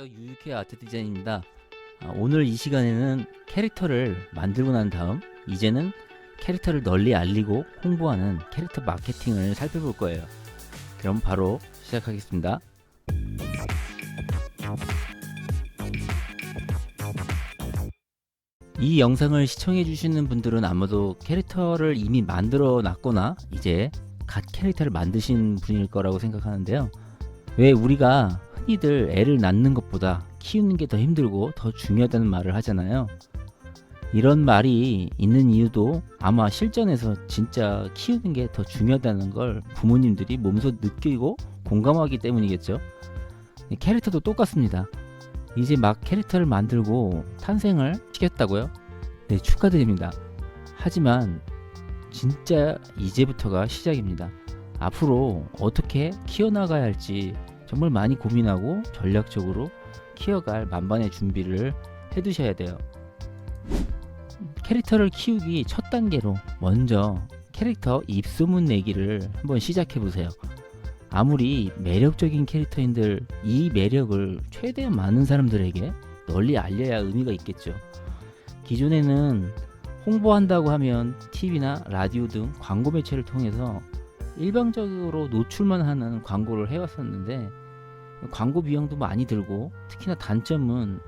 안녕하세요. 유유케 아트 디자인입니다. 오늘 이 시간에는 캐릭터를 만들고 난 다음 이제는 캐릭터를 널리 알리고 홍보하는 캐릭터 마케팅을 살펴볼 거예요. 그럼 바로 시작하겠습니다. 이 영상을 시청해 주시는 분들은 아마도 캐릭터를 이미 만들어 놨거나 이제 갓 캐릭터를 만드신 분일 거라고 생각하는데요. 왜 우리가 흔히들 애를 낳는 것보다 키우는 게 더 힘들고 더 중요하다는 말을 하잖아요. 이런 말이 있는 이유도 아마 실전에서 진짜 키우는 게 더 중요하다는 걸 부모님들이 몸소 느끼고 공감하기 때문이겠죠. 캐릭터도 똑같습니다. 이제 막 캐릭터를 만들고 탄생을 시켰다고요? 네, 축하드립니다. 하지만 진짜 이제부터가 시작입니다. 앞으로 어떻게 키워나가야 할지 정말 많이 고민하고 전략적으로 키워갈 만반의 준비를 해두셔야 돼요. 캐릭터를 키우기 첫 단계로 먼저 캐릭터 입소문 내기를 한번 시작해 보세요. 아무리 매력적인 캐릭터인들 이 매력을 최대한 많은 사람들에게 널리 알려야 의미가 있겠죠. 기존에는 홍보한다고 하면 TV나 라디오 등 광고 매체를 통해서 일방적으로 노출만 하는 광고를 해왔었는데 광고 비용도 많이 들고 특히나 단점은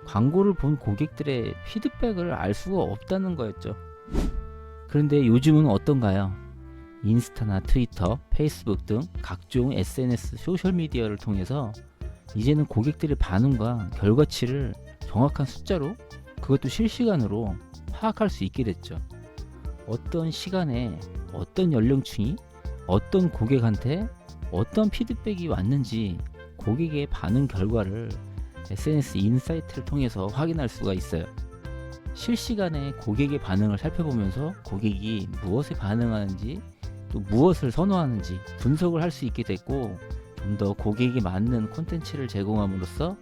광고를 본 고객들의 피드백을 알 수가 없다는 거였죠. 그런데 요즘은 어떤가요? 인스타나 트위터, 페이스북 등 각종 SNS 소셜미디어를 통해서 이제는 고객들의 반응과 결과치를 정확한 숫자로 그것도 실시간으로 파악할 수 있게 됐죠. 어떤 시간에 어떤 연령층이 어떤 고객한테 어떤 피드백이 왔는지 고객의 반응 결과를 SNS 인사이트를 통해서 확인할 수가 있어요. 실시간에 고객의 반응을 살펴보면서 고객이 무엇에 반응하는지 또 무엇을 선호하는지 분석을 할 수 있게 됐고 좀 더 고객에 맞는 콘텐츠를 제공함으로써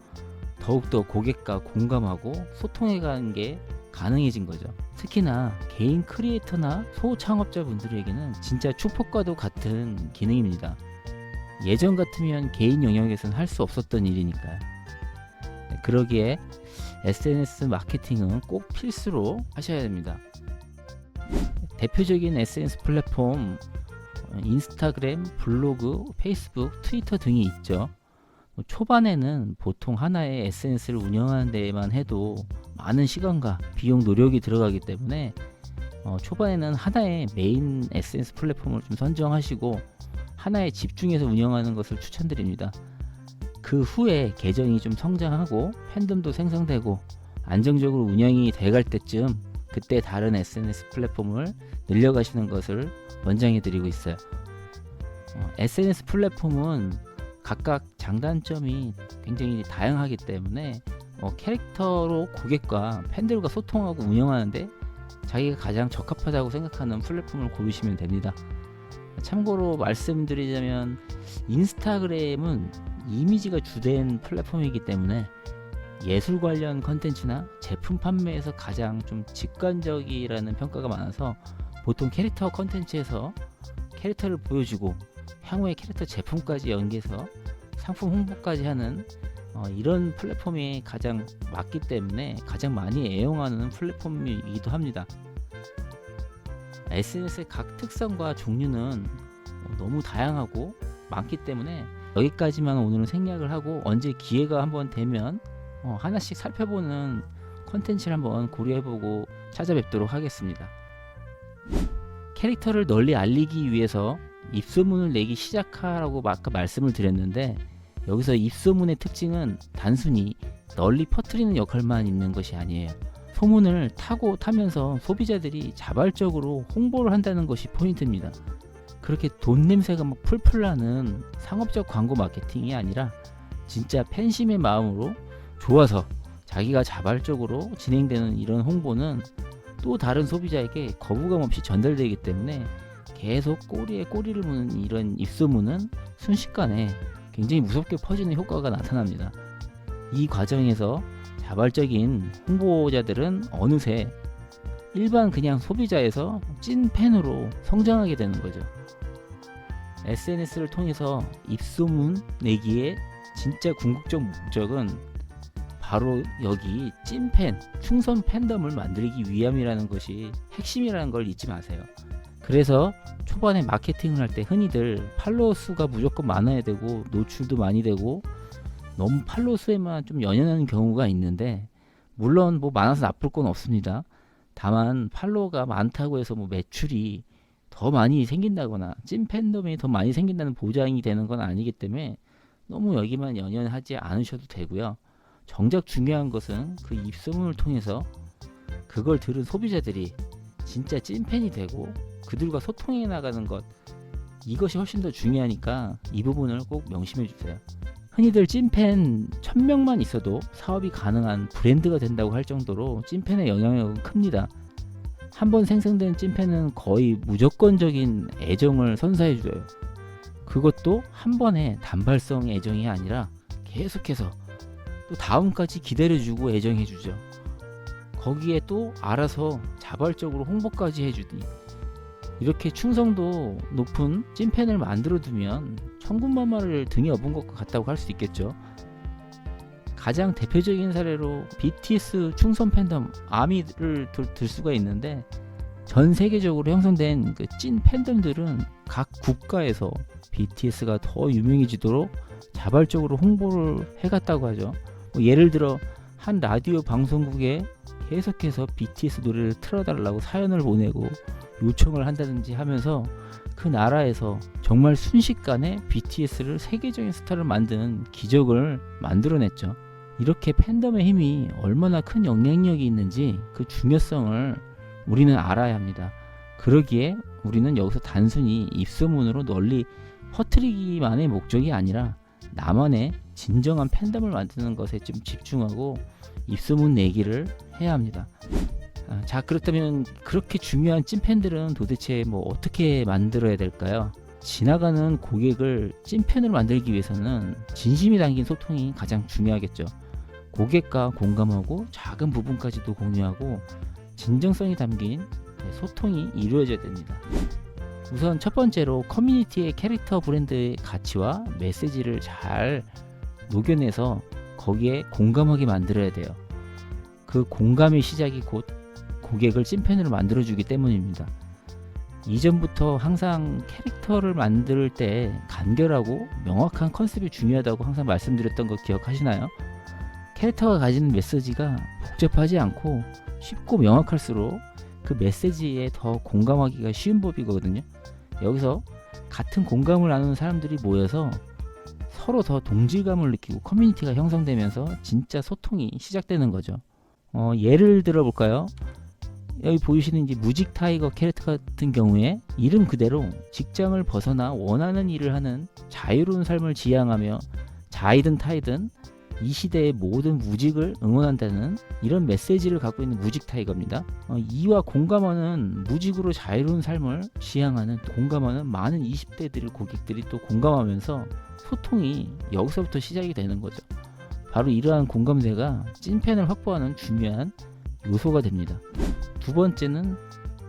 더욱더 고객과 공감하고 소통해가는 게 가능해진 거죠. 특히나 개인 크리에이터나 소창업자 분들에게는 진짜 축복과도 같은 기능입니다. 예전 같으면 개인 영역에서는 할 수 없었던 일이니까요. 그러기에 SNS 마케팅은 꼭 필수로 하셔야 됩니다. 대표적인 SNS 플랫폼 인스타그램, 블로그, 페이스북, 트위터 등이 있죠. 초반에는 보통 하나의 SNS를 운영하는 데에만 해도 많은 시간과 비용, 노력이 들어가기 때문에 초반에는 하나의 메인 SNS 플랫폼을 좀 선정하시고 하나에 집중해서 운영하는 것을 추천드립니다. 그 후에 계정이 좀 성장하고 팬덤도 생성되고 안정적으로 운영이 돼갈 때쯤 그때 다른 SNS 플랫폼을 늘려가시는 것을 권장해 드리고 있어요. SNS 플랫폼은 각각 장단점이 굉장히 다양하기 때문에 캐릭터로 고객과 팬들과 소통하고 운영하는데 자기가 가장 적합하다고 생각하는 플랫폼을 고르시면 됩니다. 참고로 말씀드리자면 인스타그램은 이미지가 주된 플랫폼이기 때문에 예술 관련 컨텐츠나 제품 판매에서 가장 좀 직관적이라는 평가가 많아서 보통 캐릭터 컨텐츠에서 캐릭터를 보여주고 향후에 캐릭터 제품까지 연계해서 상품 홍보까지 하는 이런 플랫폼이 가장 맞기 때문에 가장 많이 애용하는 플랫폼이기도 합니다. SNS의 각 특성과 종류는 너무 다양하고 많기 때문에 여기까지만 오늘은 생략을 하고 언제 기회가 한번 되면 하나씩 살펴보는 컨텐츠를 한번 고려해보고 찾아뵙도록 하겠습니다. 캐릭터를 널리 알리기 위해서 입소문을 내기 시작하라고 아까 말씀을 드렸는데 여기서 입소문의 특징은 단순히 널리 퍼뜨리는 역할만 있는 것이 아니에요. 소문을 타고 타면서 소비자들이 자발적으로 홍보를 한다는 것이 포인트입니다. 그렇게 돈 냄새가 막 풀풀 나는 상업적 광고 마케팅이 아니라 진짜 팬심의 마음으로 좋아서 자기가 자발적으로 진행되는 이런 홍보는 또 다른 소비자에게 거부감 없이 전달되기 때문에 계속 꼬리에 꼬리를 무는 이런 입소문은 순식간에 굉장히 무섭게 퍼지는 효과가 나타납니다. 이 과정에서 자발적인 홍보자들은 어느새 일반 그냥 소비자에서 찐 팬으로 성장하게 되는 거죠. SNS를 통해서 입소문 내기에 진짜 궁극적 목적은 바로 여기 찐팬, 충성 팬덤을 만들기 위함이라는 것이 핵심이라는 걸 잊지 마세요. 그래서 초반에 마케팅을 할 때 흔히들 팔로워 수가 무조건 많아야 되고 노출도 많이 되고 너무 팔로워 수에만 좀 연연하는 경우가 있는데, 물론 뭐 많아서 나쁠 건 없습니다. 다만 팔로워가 많다고 해서 뭐 매출이 더 많이 생긴다거나 찐 팬덤이 더 많이 생긴다는 보장이 되는 건 아니기 때문에 너무 여기만 연연하지 않으셔도 되고요. 정작 중요한 것은 그 입소문을 통해서 그걸 들은 소비자들이 진짜 찐팬이 되고 그들과 소통해 나가는 것, 이것이 훨씬 더 중요하니까 이 부분을 꼭 명심해 주세요. 흔히들 찐팬 1000명만 있어도 사업이 가능한 브랜드가 된다고 할 정도로 찐팬의 영향력은 큽니다. 한번 생성된 찐팬은 거의 무조건적인 애정을 선사해줘요. 그것도 한 번의 단발성 애정이 아니라 계속해서 또 다음까지 기다려주고 애정해주죠. 거기에 또 알아서 자발적으로 홍보까지 해주니, 이렇게 충성도 높은 찐팬을 만들어두면 천군만마를 등에 업은 것 같다고 할 수 있겠죠. 가장 대표적인 사례로 BTS 충성 팬덤 아미를 들 수가 있는데, 전 세계적으로 형성된 그 찐 팬덤들은 각 국가에서 BTS가 더 유명해지도록 자발적으로 홍보를 해갔다고 하죠. 뭐 예를 들어 한 라디오 방송국에 계속해서 BTS 노래를 틀어달라고 사연을 보내고 요청을 한다든지 하면서 그 나라에서 정말 순식간에 BTS를 세계적인 스타를 만드는 기적을 만들어냈죠. 이렇게 팬덤의 힘이 얼마나 큰 영향력이 있는지 그 중요성을 우리는 알아야 합니다. 그러기에 우리는 여기서 단순히 입소문으로 널리 퍼뜨리기만의 목적이 아니라 나만의 진정한 팬덤을 만드는 것에 좀 집중하고 입소문 내기를 해야 합니다. 자, 그렇다면 그렇게 중요한 찐팬들은 도대체 뭐 어떻게 만들어야 될까요? 지나가는 고객을 찐팬으로 만들기 위해서는 진심이 담긴 소통이 가장 중요하겠죠. 고객과 공감하고 작은 부분까지도 공유하고 진정성이 담긴 소통이 이루어져야 됩니다. 우선 첫 번째로 커뮤니티의 캐릭터 브랜드의 가치와 메시지를 잘 녹여내서 거기에 공감하게 만들어야 돼요. 그 공감의 시작이 곧 고객을 찐팬으로 만들어주기 때문입니다. 이전부터 항상 캐릭터를 만들 때 간결하고 명확한 컨셉이 중요하다고 항상 말씀드렸던 거 기억하시나요? 캐릭터가 가지는 메시지가 복잡하지 않고 쉽고 명확할수록 그 메시지에 더 공감하기가 쉬운 법이거든요. 여기서 같은 공감을 나누는 사람들이 모여서 서로 더 동질감을 느끼고 커뮤니티가 형성되면서 진짜 소통이 시작되는 거죠. 예를 들어 볼까요? 여기 보이시는 이제 무직 타이거 캐릭터 같은 경우에 이름 그대로 직장을 벗어나 원하는 일을 하는 자유로운 삶을 지향하며 자이든 타이든 이 시대의 모든 무직을 응원한다는 이런 메시지를 갖고 있는 무직 타이거입니다. 이와 공감하는 무직으로 자유로운 삶을 지향하는 공감하는 많은 20대들 고객들이 또 공감하면서 소통이 여기서부터 시작이 되는 거죠. 바로 이러한 공감대가 찐팬을 확보하는 중요한 요소가 됩니다. 두 번째는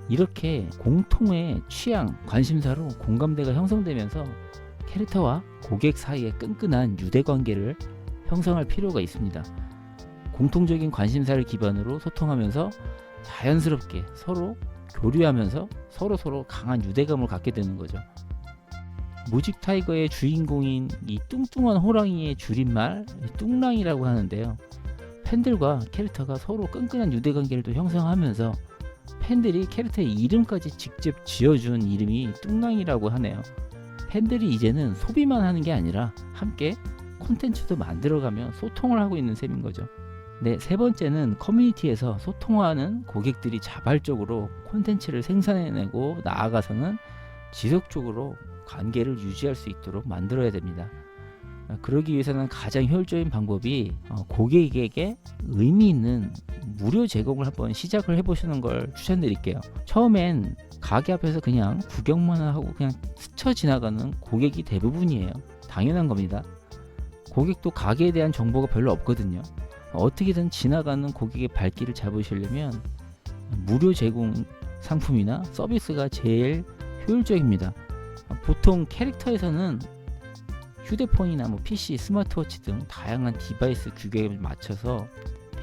이렇게 공통의 취향, 관심사로 공감대가 형성되면서 캐릭터와 고객 사이의 끈끈한 유대관계를 형성할 필요가 있습니다. 공통적인 관심사를 기반으로 소통하면서 자연스럽게 서로 교류하면서 서로 강한 유대감을 갖게 되는 거죠. 무직 타이거의 주인공인 이 뚱뚱한 호랑이의 줄임말 뚱랑이라고 하는데요. 팬들과 캐릭터가 서로 끈끈한 유대관계를 또 형성하면서 팬들이 캐릭터의 이름까지 직접 지어준 이름이 뚱랑이라고 하네요. 팬들이 이제는 소비만 하는 게 아니라 함께 콘텐츠도 만들어가며 소통을 하고 있는 셈인 거죠. 네, 세 번째는 커뮤니티에서 소통하는 고객들이 자발적으로 콘텐츠를 생산해내고 나아가서는 지속적으로 관계를 유지할 수 있도록 만들어야 됩니다. 그러기 위해서는 가장 효율적인 방법이 고객에게 의미 있는 무료 제공을 한번 시작을 해보시는 걸 추천드릴게요. 처음엔 가게 앞에서 그냥 구경만 하고 그냥 스쳐 지나가는 고객이 대부분이에요. 당연한 겁니다. 고객도 가게에 대한 정보가 별로 없거든요. 어떻게든 지나가는 고객의 발길을 잡으시려면 무료 제공 상품이나 서비스가 제일 효율적입니다. 보통 캐릭터에서는 휴대폰이나 뭐 PC, 스마트워치 등 다양한 디바이스 규격에 맞춰서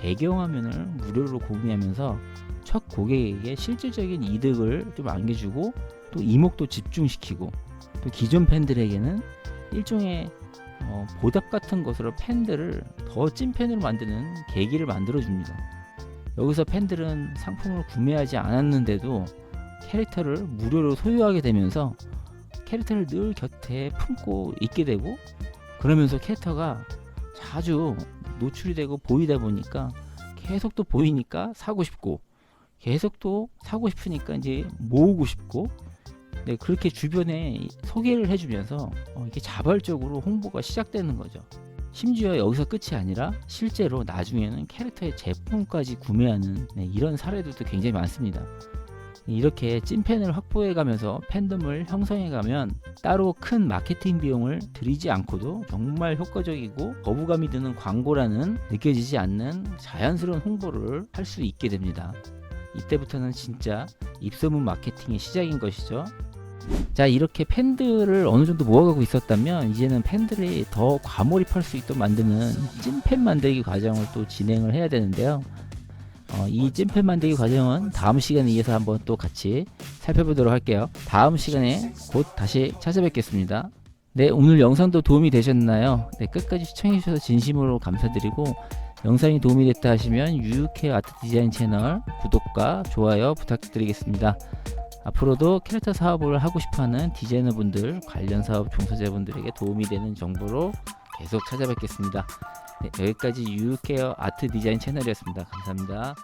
배경화면을 무료로 공유하면서 첫 고객에게 실질적인 이득을 좀 안겨주고 또 이목도 집중시키고 또 기존 팬들에게는 일종의 보답 같은 것으로 팬들을 더 찐팬으로 만드는 계기를 만들어 줍니다. 여기서 팬들은 상품을 구매하지 않았는데도 캐릭터를 무료로 소유하게 되면서 캐릭터를 늘 곁에 품고 있게 되고, 그러면서 캐릭터가 자주 노출이 되고 보이다 보니까 계속 또 보이니까 사고 싶고, 계속 또 사고 싶으니까 이제 모으고 싶고, 네, 그렇게 주변에 소개를 해주면서 이게 자발적으로 홍보가 시작되는 거죠. 심지어 여기서 끝이 아니라 실제로 나중에는 캐릭터의 제품까지 구매하는, 네, 이런 사례들도 굉장히 많습니다. 이렇게 찐팬을 확보해가면서 팬덤을 형성해가면 따로 큰 마케팅 비용을 들이지 않고도 정말 효과적이고 거부감이 드는 광고라는 느껴지지 않는 자연스러운 홍보를 할 수 있게 됩니다. 이때부터는 진짜 입소문 마케팅의 시작인 것이죠. 자, 이렇게 팬들을 어느 정도 모아가고 있었다면 이제는 팬들이 더 과몰입할 수 있도록 만드는 찐팬 만들기 과정을 또 진행을 해야 되는데요. 이 찐팬 만들기 과정은 다음 시간에 이어서 한번 또 같이 살펴보도록 할게요. 다음 시간에 곧 다시 찾아뵙겠습니다. 네, 오늘 영상도 도움이 되셨나요? 네, 끝까지 시청해주셔서 진심으로 감사드리고, 영상이 도움이 됐다 하시면 유유케 아트 디자인 채널 구독과 좋아요 부탁드리겠습니다. 앞으로도 캐릭터 사업을 하고 싶어하는 디자이너분들, 관련 사업 종사자분들에게 도움이 되는 정보로 계속 찾아뵙겠습니다. 네, 여기까지 유유케어 아트 디자인 채널이었습니다. 감사합니다.